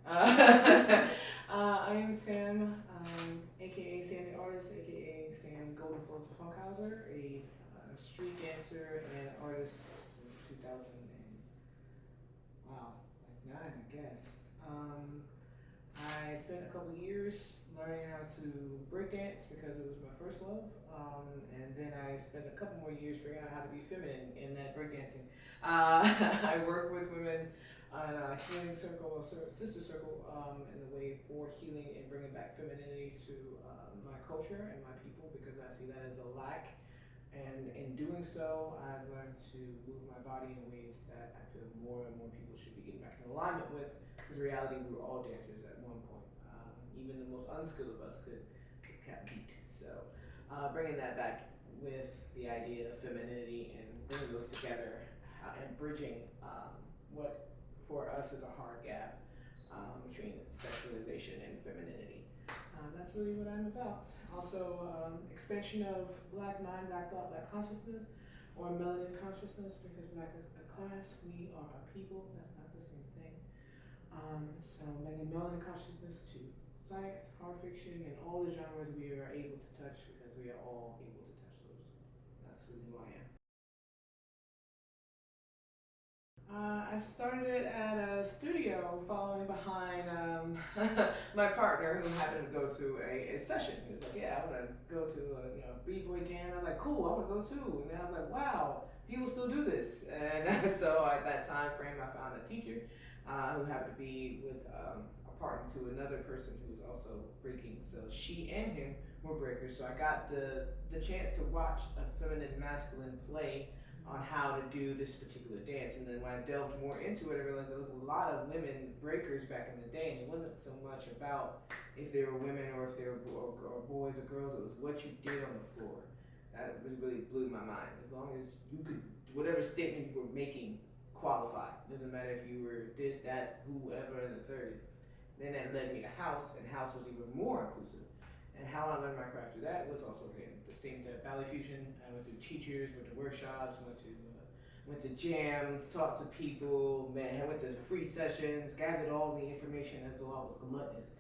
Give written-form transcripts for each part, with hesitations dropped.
I am Sam, aka Sam the Artist, aka Sam Golden Flows of Funkhauser, a street dancer and artist since 2000 and wow, like nine, I guess. I spent a couple years learning how to breakdance because it was my first love, and then I spent a couple more years figuring out how to be feminine in that breakdancing. I work with women on a healing circle, a sort of sister circle, in the way for healing and bringing back femininity to my culture and my people because I see that as a lack. And in doing so, I've learned to move my body in ways that I feel more and more people should be getting back in alignment with. Because in reality, we were all dancers at one point. Even the most unskilled of us could cat beat. So, bringing that back with the idea of femininity and bringing those together and bridging what for us is a hard gap between sexualization and femininity. That's really what I'm about. Also, expansion of Black mind, Black thought, Black consciousness, or melanin consciousness, because Black is a class, we are a people. That's not the same thing. So, bringing melanin consciousness to science, hard fiction, and all the genres we are able to touch because we are all able to touch those. That's really who I am. I started it at a studio following behind my partner who happened to go to a session. He was like, yeah, I want to go to a B-boy jam. I was like, cool, I want to go too. And I was like, wow, people still do this. And so at that time frame, I found a teacher who happened to be with a partner to another person who was also breaking. So she and him were breakers. So I got the chance to watch a feminine masculine play on how to do this particular dance. And then when I delved more into it, I realized there was a lot of women breakers back in the day, and it wasn't so much about if they were women or if they were or boys or girls. It was what you did on the floor. That was really blew my mind. As long as you could, whatever statement you were making, qualify. Doesn't matter if you were this, that, whoever, and the third. Then that led me to house, and house was even more inclusive. And how I learned my craft through that was also again the same to ballet fusion. I went through teachers, went to workshops, went to jams, talked to people, man, I went to free sessions, gathered all the information as though I was gluttonous,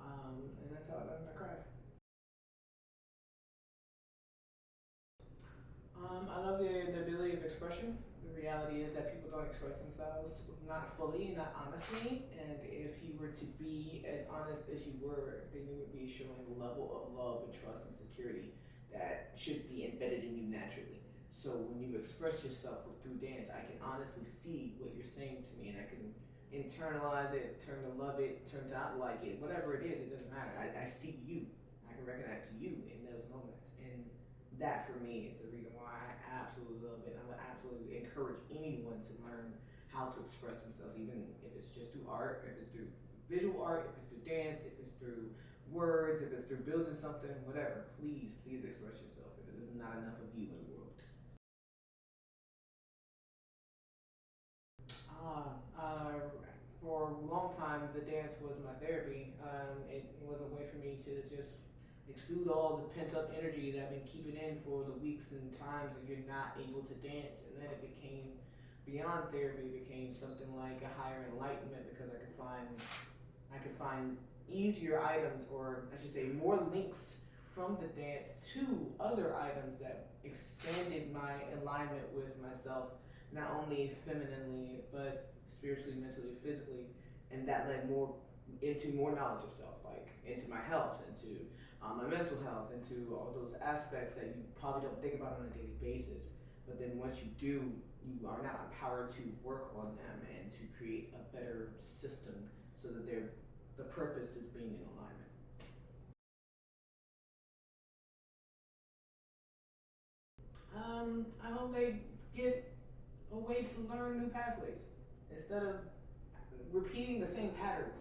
and that's how I learned my craft. I love the ability of expression. The reality is that people don't express themselves not fully, not honestly. And if you were to be as honest as you were, then you would be showing a level of love and trust and security that should be embedded in you naturally. So when you express yourself through dance, I can honestly see what you're saying to me, and I can internalize it, turn to love it, turn to not like it, whatever it is. It doesn't matter. I see you. I can recognize you in those moments, and that for me is the reason why I absolutely love it. I would absolutely encourage anyone to learn how to express themselves, even if it's just through art, if it's through visual art, if it's through dance, if it's through words, if it's through building something, whatever. Please, please express yourself because there's not enough of you in the world. For a long time, the dance was my therapy. It was a way for me to just exude all the pent up energy that I've been keeping in for the weeks and times that you're not able to dance. And then it became beyond therapy, it became something like a higher enlightenment because I could find easier items, or I should say, more links from the dance to other items that expanded my alignment with myself, not only femininely but spiritually, mentally, physically, and that led more into more knowledge of self, like into my health, into my mental health, into all those aspects that you probably don't think about on a daily basis. But then once you do, you are now empowered to work on them and to create a better system so that the purpose is being in alignment. I hope they get a way to learn new pathways instead of repeating the same patterns.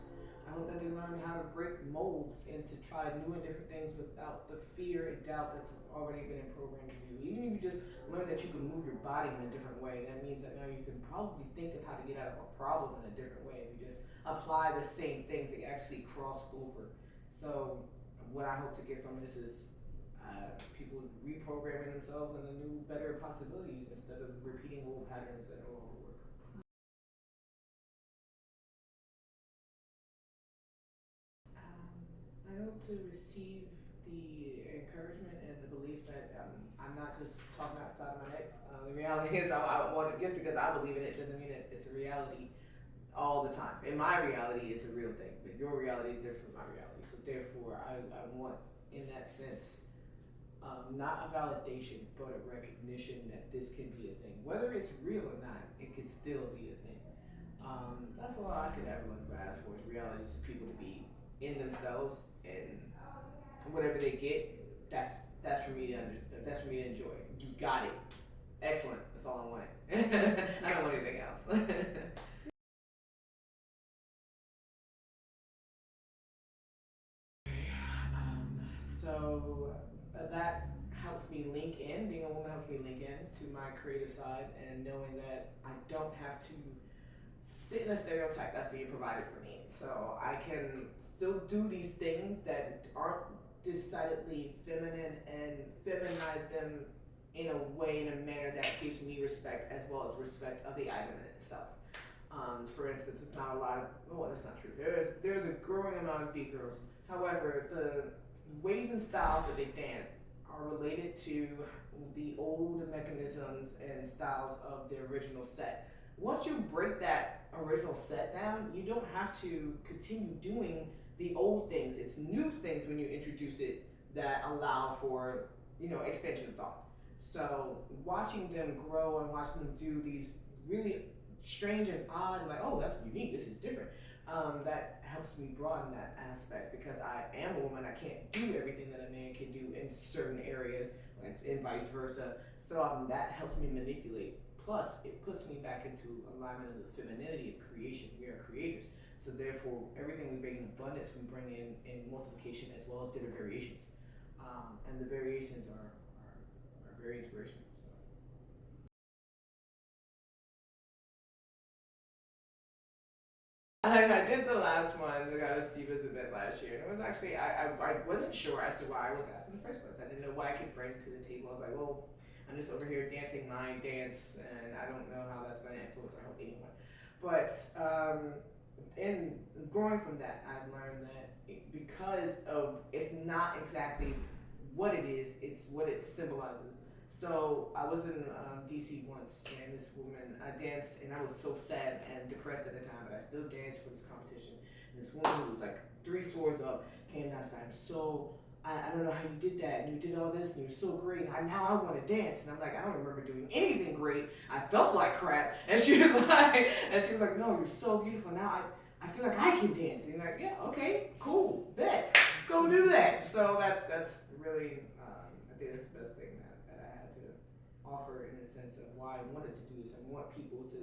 I hope that they learn how to break molds and to try new and different things without the fear and doubt that's already been programmed in you. Even if you just learn that you can move your body in a different way, that means that now you can probably think of how to get out of a problem in a different way. If you just apply the same things, they actually cross over. So, what I hope to get from this is people reprogramming themselves into new, better possibilities instead of repeating old patterns that no longer work. able to receive the encouragement and the belief that I'm not just talking outside of my neck. The reality is, I want it, just because I believe in it doesn't mean it's a reality all the time. In my reality, it's a real thing, but your reality is different from my reality. So therefore, I want, in that sense, not a validation, but a recognition that this can be a thing. Whether it's real or not, it could still be a thing. That's all I could ever look for, ask for, is reality, to people to be in themselves, and whatever they get, that's for me to understand. That's for me to enjoy. You got it. Excellent. That's all I want. I don't want anything else. So that helps me link in. Being a woman helps me link in to my creative side, and knowing that I don't have to sit in a stereotype that's being provided for me. So I can still do these things that aren't decidedly feminine, and feminize them in a way, in a manner that gives me respect, as well as respect of the item in itself. For instance, it's not a lot of, oh, that's not true. There's a growing amount of beat girls. However, the ways and styles that they dance are related to the old mechanisms and styles of the original set. Once you break that original set down, you don't have to continue doing the old things. It's new things when you introduce it that allow for, expansion of thought. So watching them grow and watching them do these really strange and odd, like, oh, that's unique, this is different. That helps me broaden that aspect, because I am a woman. I can't do everything that a man can do in certain areas, and vice versa. So that helps me manipulate. Plus, it puts me back into alignment of the femininity of creation. We are creators. So therefore, everything we bring in abundance, we bring in multiplication, as well as different variations. And the variations are very inspirational. I did the last one, the Goddess Divas event last year, and it was actually, I wasn't sure as to why I was asked in the first place. I didn't know what I could bring to the table. I was like, well, I'm just over here dancing my dance, and I don't know how that's going to influence or help anyone. But in growing from that, I've learned that because of, it's not exactly what it is, it's what it symbolizes. So I was in DC once, and this woman, I danced, and I was so sad and depressed at the time, but I still danced for this competition. And this woman who was like 3 floors up came down and said, I don't know how you did that, and you did all this, and you're so great, and now I want to dance. And I'm like, I don't remember doing anything great. I felt like crap. And she was like, no, you're so beautiful. Now I feel like I can dance. And you're like, yeah, okay, cool, bet, go do that. So that's really, I think that's the best thing that I had to offer, in the sense of why I wanted to do this. I want people to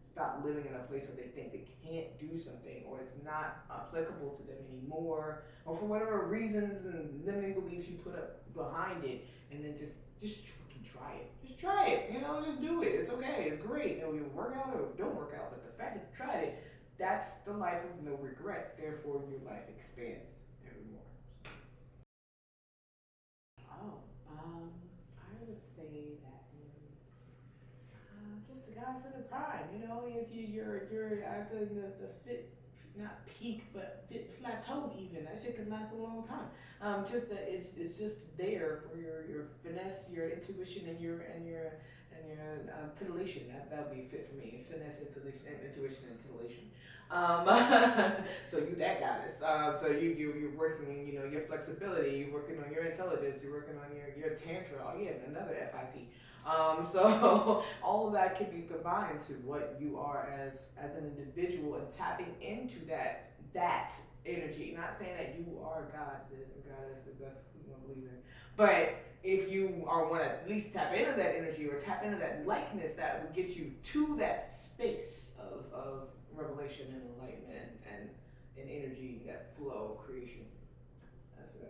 stop living in a place where they think they can't do something, or it's not applicable to them anymore, or for whatever reasons and limiting beliefs you put up behind it, and then just fucking try it. Just try it. Just do it. It's okay. It's great. You work out or don't work out, but the fact that you tried it, that's the life of no regret. Therefore, your life expands evermore. Oh, I would say that is just the goddess of the prime. You're at the fit, not peak, but fit plateau. Even that shit can last a long time. Just that it's just there for your finesse, your intuition, and your titillation. That would be fit for me. Finesse, intuition, and titillation. So you that goddess. So you're working on your flexibility. You're working on your intelligence. You're working on your tantra. Oh yeah, another FIT. So all of that can be combined to what you are as an individual, and tapping into that energy. Not saying that you are goddess or goddess, if that's what you want to believe in, but if you want to at least tap into that energy, or tap into that likeness, that would get you to that space of revelation and enlightenment and energy, that flow of creation. That's what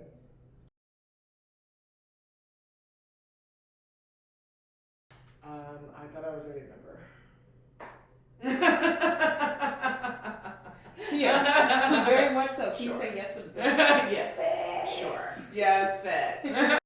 I mean. I thought I was ready to remember. Yes, very much so. Please Sure. say yes for the Yes, sure. Yes, fat.